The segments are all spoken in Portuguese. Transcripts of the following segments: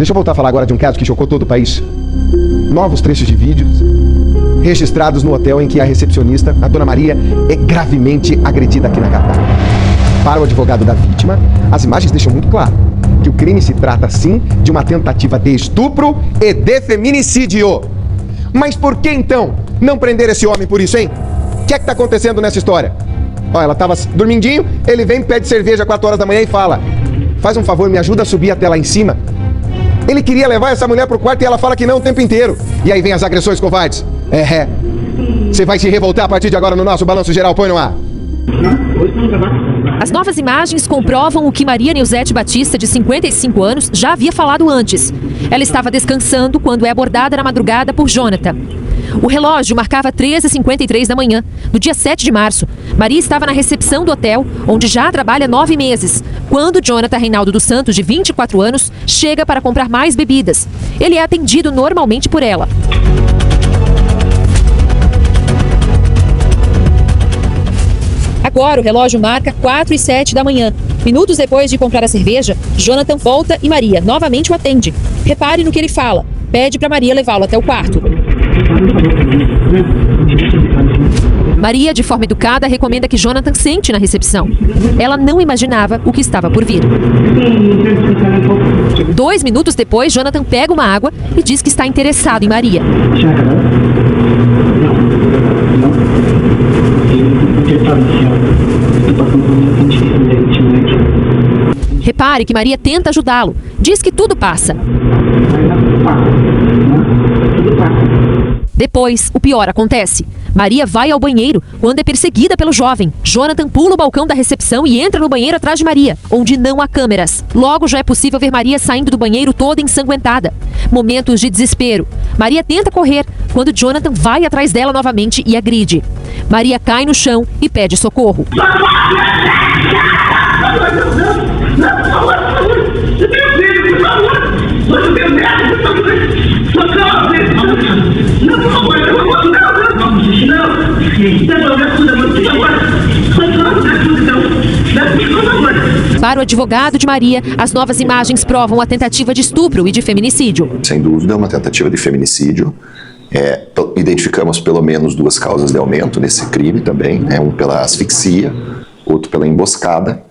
Deixa eu voltar a falar agora de um caso que chocou todo o país. Novos trechos de vídeos registrados no hotel em que a recepcionista, a dona Maria, é gravemente agredida aqui na capital. Para o advogado da vítima, as imagens deixam muito claro que o crime se trata, sim, de uma tentativa de estupro e de feminicídio. Mas por que, então, não prender esse homem por isso, hein? O que é que tá acontecendo nessa história? Ó, ela tava dormindinho, ele vem, pede cerveja 4 horas da manhã e fala: faz um favor, me ajuda a subir até lá em cima. Ele queria levar essa mulher pro quarto e ela fala que não o tempo inteiro. E aí vem as agressões covardes. Você vai se revoltar a partir de agora no nosso Balanço Geral, põe no ar. As novas imagens comprovam o que Maria Nilzete Batista, de 55 anos, já havia falado antes. Ela estava descansando quando é abordada na madrugada por Jonathan. O relógio marcava 13h53 da manhã, no dia 7 de março. Maria estava na recepção do hotel, onde já trabalha 9 meses, quando Jonathan Reinaldo dos Santos, de 24 anos, chega para comprar mais bebidas. Ele é atendido normalmente por ela. Agora o relógio marca 4h07 da manhã. Minutos depois de comprar a cerveja, Jonathan volta e Maria novamente o atende. Repare no que ele fala. Pede para Maria levá-lo até o quarto. Maria, de forma educada, recomenda que Jonathan sente na recepção. Ela não imaginava o que estava por vir. 2 minutos depois, Jonathan pega uma água e diz que está interessado em Maria. Repare que Maria tenta ajudá-lo. Diz que tudo passa. Depois, o pior acontece. Maria vai ao banheiro quando é perseguida pelo jovem. Jonathan pula o balcão da recepção e entra no banheiro atrás de Maria, onde não há câmeras. Logo já é possível ver Maria saindo do banheiro toda ensanguentada. Momentos de desespero. Maria tenta correr quando Jonathan vai atrás dela novamente e agride. Maria cai no chão e pede socorro. Para o advogado de Maria, as novas imagens provam a tentativa de estupro e de feminicídio. Sem dúvida, uma tentativa de feminicídio. Identificamos pelo menos 2 causas de aumento nesse crime também, né? Um pela asfixia, outro pela emboscada.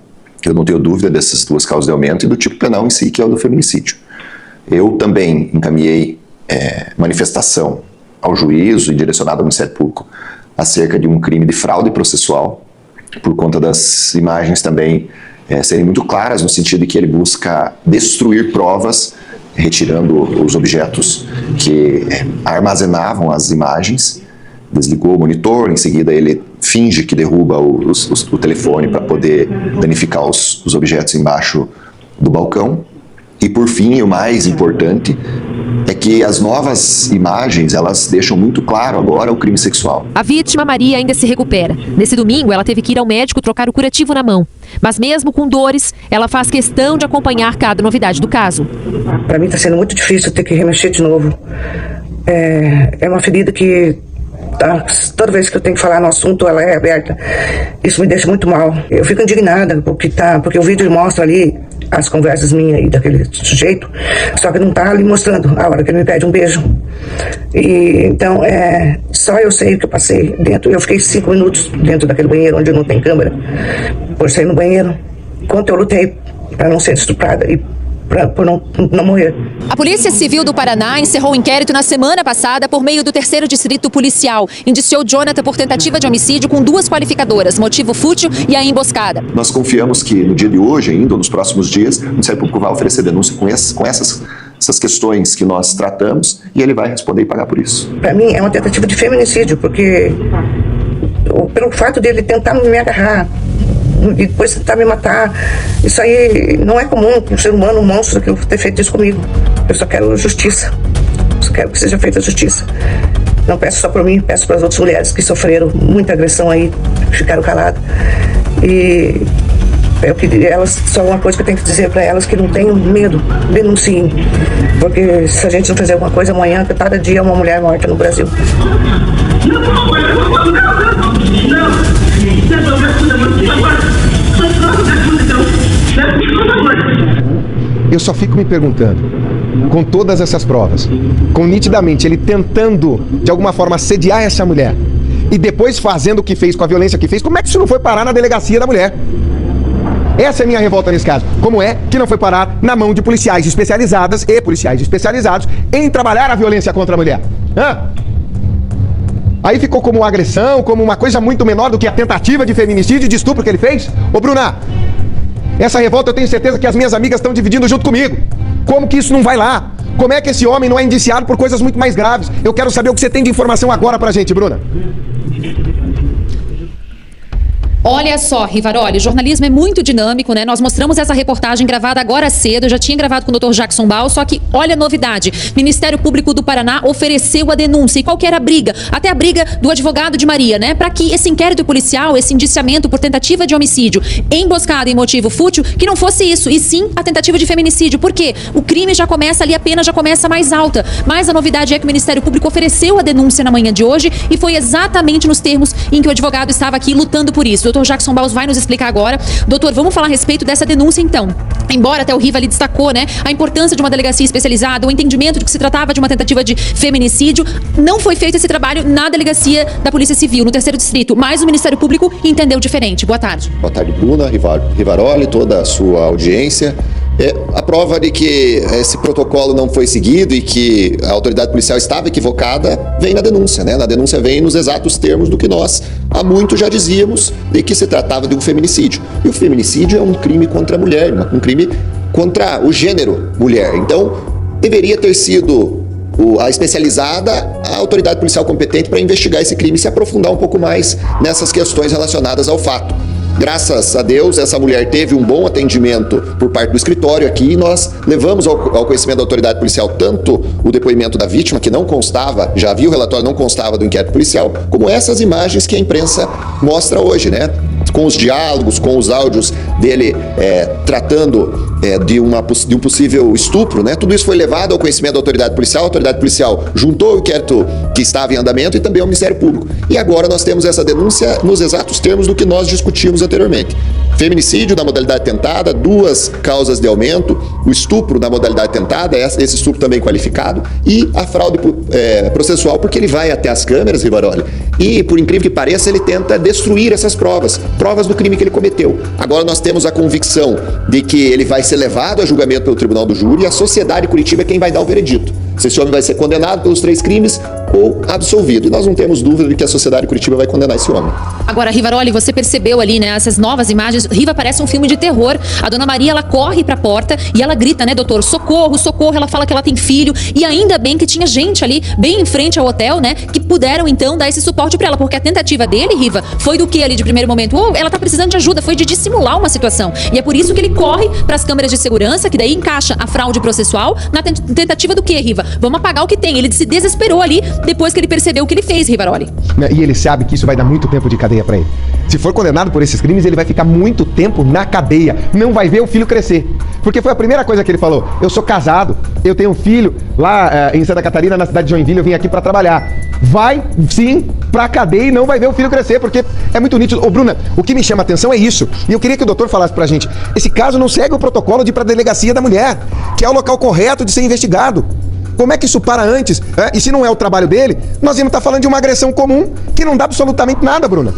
Eu não tenho dúvida dessas 2 causas de aumento e do tipo penal em si, que é o do feminicídio. Eu também encaminhei manifestação ao juízo e direcionado ao Ministério Público acerca de um crime de fraude processual, por conta das imagens também serem muito claras, no sentido de que ele busca destruir provas, retirando os objetos que armazenavam as imagens, desligou o monitor, em seguida ele finge que derruba o telefone para poder danificar os objetos embaixo do balcão. E por fim, o mais importante é que as novas imagens, elas deixam muito claro agora o crime sexual. A vítima, Maria, ainda se recupera. Nesse domingo, ela teve que ir ao médico trocar o curativo na mão. Mas mesmo com dores, ela faz questão de acompanhar cada novidade do caso. Para mim está sendo muito difícil ter que remexer de novo. É uma ferida que toda vez que eu tenho que falar no assunto, ela é aberta. Isso me deixa muito mal. Eu fico indignada porque o vídeo mostra ali as conversas minhas e daquele sujeito, só que não tá ali mostrando a hora que ele me pede um beijo. E então, só eu sei o que eu passei dentro. Eu fiquei 5 minutos dentro daquele banheiro onde não tem câmera, por sair no banheiro, enquanto eu lutei para não ser estuprada e por não morrer. A Polícia Civil do Paraná encerrou o inquérito na semana passada por meio do 3º Distrito Policial. Indiciou Jonathan por tentativa de homicídio com 2 qualificadoras, motivo fútil e a emboscada. Nós confiamos que no dia de hoje, ainda ou nos próximos dias, o Ministério Público vai oferecer denúncia com essas questões que nós tratamos e ele vai responder e pagar por isso. Para mim é uma tentativa de feminicídio, porque pelo fato dele tentar me agarrar e depois tentar me matar, isso aí não é comum para um ser humano, um monstro, que ter feito isso comigo. Eu só quero justiça, só quero que seja feita justiça. Não peço só por mim, peço para as outras mulheres que sofreram muita agressão aí, ficaram caladas. E só uma coisa que eu tenho que dizer para elas, que não tenham medo, denunciem, porque se a gente não fizer alguma coisa amanhã, cada dia é uma mulher morta no Brasil. Eu só fico me perguntando, com todas essas provas, com nitidamente ele tentando, de alguma forma, assediar essa mulher, e depois fazendo o que fez, com a violência que fez, como é que isso não foi parar na delegacia da mulher? Essa é a minha revolta nesse caso. Como é que não foi parar na mão de policiais especializadas e policiais especializados em trabalhar a violência contra a mulher? Aí ficou como agressão, como uma coisa muito menor do que a tentativa de feminicídio e de estupro que ele fez? Ô, Bruna, essa revolta eu tenho certeza que as minhas amigas estão dividindo junto comigo. Como que isso não vai lá? Como é que esse homem não é indiciado por coisas muito mais graves? Eu quero saber o que você tem de informação agora pra gente, Bruna. Olha só, Rivaroli, o jornalismo é muito dinâmico, né? Nós mostramos essa reportagem gravada agora cedo, eu já tinha gravado com o Dr. Jackson Bal, só que olha a novidade. Ministério Público do Paraná ofereceu a denúncia. E qual que era a briga? Até a briga do advogado de Maria, né? Para que esse inquérito policial, esse indiciamento por tentativa de homicídio, emboscada em motivo fútil, que não fosse isso, e sim a tentativa de feminicídio. Por quê? O crime já começa ali, a pena já começa mais alta. Mas a novidade é que o Ministério Público ofereceu a denúncia na manhã de hoje e foi exatamente nos termos em que o advogado estava aqui lutando por isso. Dr. Jackson Baus vai nos explicar agora. Doutor, vamos falar a respeito dessa denúncia então. Embora até o Riva ali destacou, né, a importância de uma delegacia especializada, o entendimento de que se tratava de uma tentativa de feminicídio, não foi feito esse trabalho na delegacia da Polícia Civil, no 3º Distrito, mas o Ministério Público entendeu diferente. Boa tarde. Boa tarde, Bruna, Rivaroli, toda a sua audiência. A prova de que esse protocolo não foi seguido e que a autoridade policial estava equivocada vem na denúncia, né? Na denúncia vem nos exatos termos do que nós há muito já dizíamos, de que se tratava de um feminicídio. E o feminicídio é um crime contra a mulher, um crime contra o gênero mulher. Então, deveria ter sido a especializada, a autoridade policial competente para investigar esse crime e se aprofundar um pouco mais nessas questões relacionadas ao fato. Graças a Deus, essa mulher teve um bom atendimento por parte do escritório aqui e nós levamos ao conhecimento da autoridade policial tanto o depoimento da vítima, que não constava, já havia o relatório, não constava do inquérito policial, como essas imagens que a imprensa mostra hoje, né? Com os diálogos, com os áudios dele tratando de um possível estupro, né? Tudo isso foi levado ao conhecimento da autoridade policial. A autoridade policial juntou o inquérito que estava em andamento e também ao Ministério Público. E agora nós temos essa denúncia nos exatos termos do que nós discutimos anteriormente. Feminicídio na modalidade tentada, 2 causas de aumento, o estupro na modalidade tentada, esse estupro também qualificado, e a fraude processual, porque ele vai até as câmeras, Rivaroli, e, por incrível que pareça, ele tenta destruir essas provas do crime que ele cometeu. Agora nós temos a convicção de que ele vai ser levado a julgamento pelo Tribunal do Júri e a sociedade de Curitiba é quem vai dar o veredito. Se esse homem vai ser condenado pelos 3 crimes ou absolvido. E nós não temos dúvida de que a sociedade de Curitiba vai condenar esse homem. Agora, Rivaroli, você percebeu ali, né, essas novas imagens. Riva parece um filme de terror. A dona Maria, ela corre pra porta e ela grita, né, doutor, socorro, socorro. Ela fala que ela tem filho. E ainda bem que tinha gente ali, bem em frente ao hotel, né, que puderam, então, dar esse suporte pra ela. Porque a tentativa dele, Riva, foi do que ali de primeiro momento? Ela tá precisando de ajuda, foi de dissimular uma situação. E é por isso que ele corre pras câmeras de segurança, que daí encaixa a fraude processual na tentativa do quê, Riva? Vamos apagar o que tem. Ele se desesperou ali depois que ele percebeu o que ele fez, Rivaroli. E ele sabe que isso vai dar muito tempo de cadeia pra ele. Se for condenado por esses crimes, ele vai ficar muito tempo na cadeia. Não vai ver o filho crescer. Porque foi a primeira coisa que ele falou. Eu sou casado, eu tenho um filho lá em Santa Catarina, na cidade de Joinville, eu vim aqui pra trabalhar. Vai, sim, pra cadeia e não vai ver o filho crescer, porque é muito nítido. Ô, Bruna, o que me chama a atenção é isso. E eu queria que o doutor falasse pra gente. Esse caso não segue o protocolo de ir pra delegacia da mulher, que é o local correto de ser investigado. Como é que isso para antes? E se não é o trabalho dele, nós íamos estar falando de uma agressão comum que não dá absolutamente nada, Bruna.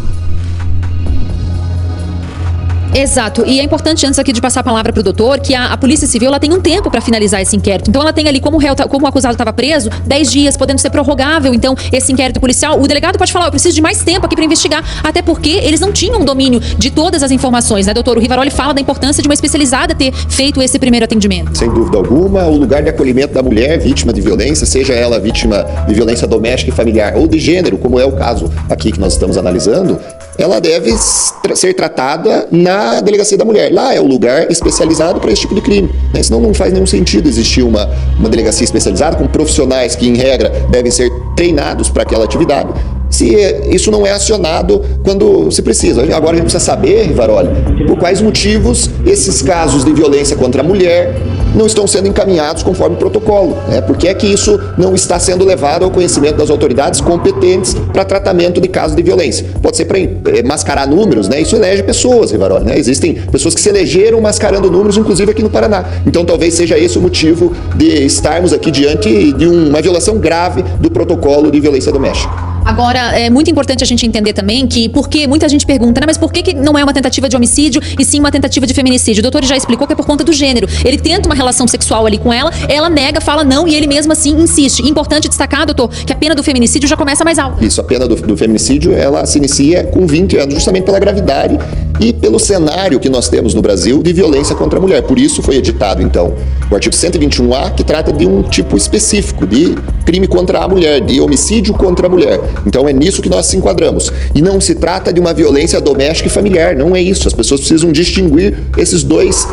Exato, e é importante antes aqui de passar a palavra para o doutor que a Polícia Civil ela tem um tempo para finalizar esse inquérito. Então ela tem ali, como o acusado estava preso, 10 dias, podendo ser prorrogável. Então esse inquérito policial, o delegado pode falar, eu preciso de mais tempo aqui para investigar, até porque eles não tinham domínio de todas as informações, né, doutor? O Rivaroli fala da importância de uma especializada ter feito esse primeiro atendimento. Sem dúvida alguma, o lugar de acolhimento da mulher vítima de violência, seja ela vítima de violência doméstica e familiar ou de gênero, como é o caso aqui que nós estamos analisando, ela deve ser tratada na delegacia da mulher. Lá é o lugar especializado para esse tipo de crime, né? Senão não faz nenhum sentido existir uma delegacia especializada com profissionais que, em regra, devem ser treinados para aquela atividade. se isso não é acionado quando se precisa. Agora a gente precisa saber, Rivaroli, por quais motivos esses casos de violência contra a mulher não estão sendo encaminhados conforme o protocolo. Por que é que isso não está sendo levado ao conhecimento das autoridades competentes para tratamento de casos de violência? Pode ser para mascarar números, isso elege pessoas, Rivaroli. Existem pessoas que se elegeram mascarando números, inclusive aqui no Paraná. Então talvez seja esse o motivo de estarmos aqui diante de uma violação grave do protocolo de violência doméstica. Agora, é muito importante a gente entender também que, porque muita gente pergunta, mas por que não é uma tentativa de homicídio e sim uma tentativa de feminicídio? O doutor já explicou que é por conta do gênero. Ele tenta uma relação sexual ali com ela nega, fala não e ele mesmo assim insiste. Importante destacar, doutor, que a pena do feminicídio já começa mais alta. Isso, a pena do feminicídio, ela se inicia com 20 anos, justamente pela gravidade e pelo cenário que nós temos no Brasil de violência contra a mulher. Por isso foi editado, então, o artigo 121A, que trata de um tipo específico de crime contra a mulher, de homicídio contra a mulher. Então é nisso que nós se enquadramos. E não se trata de uma violência doméstica e familiar, não é isso. As pessoas precisam distinguir esses dois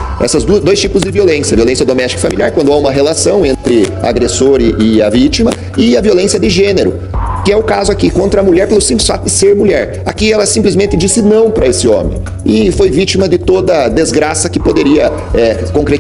tipos de violência. A violência doméstica e familiar, quando há uma relação entre agressor e a vítima, e a violência de gênero, que é o caso aqui, contra a mulher pelo simples fato de ser mulher. Aqui ela simplesmente disse não para esse homem e foi vítima de toda a desgraça que poderia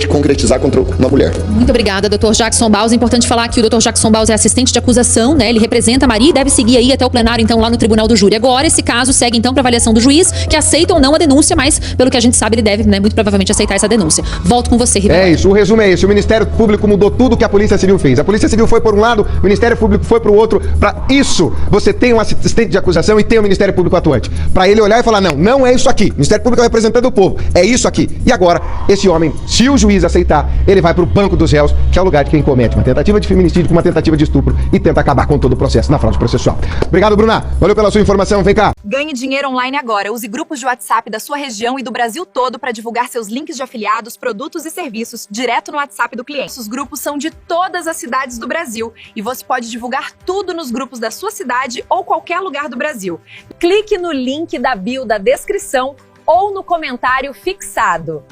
concretizar contra uma mulher. Muito obrigada, doutor Jackson Baus. É importante falar que o doutor Jackson Baus é assistente de acusação, Ele representa a Maria e deve seguir aí até o plenário, então, lá no Tribunal do Júri. Agora, esse caso segue, então, para avaliação do juiz, que aceita ou não a denúncia, mas, pelo que a gente sabe, ele deve, muito provavelmente, aceitar essa denúncia. Volto com você, Ribeiro. É isso, o resumo é esse. O Ministério Público mudou tudo que a Polícia Civil fez. A Polícia Civil foi por um lado, o Ministério Público foi pro outro. Para isso, você tem um assistente de acusação e tem o Ministério Público atuante. Para ele olhar e falar, não é isso aqui. O Ministério Público é o representante do povo. É isso aqui. E agora, esse homem, se o juiz aceitar, ele vai pro banco dos réus, que é o lugar de quem comete uma tentativa de feminicídio com uma tentativa de estupro e tenta acabar com todo o processo na fraude processual. Obrigado, Bruna. Valeu pela sua informação. Vem cá. Ganhe dinheiro online agora. Use grupos de WhatsApp da sua região e do Brasil todo para divulgar seus links de afiliados, produtos e serviços direto no WhatsApp do cliente. Os grupos são de todas as cidades do Brasil e você pode divulgar tudo nos grupos da sua cidade ou qualquer lugar do Brasil. Clique no link da bio da descrição ou no comentário fixado.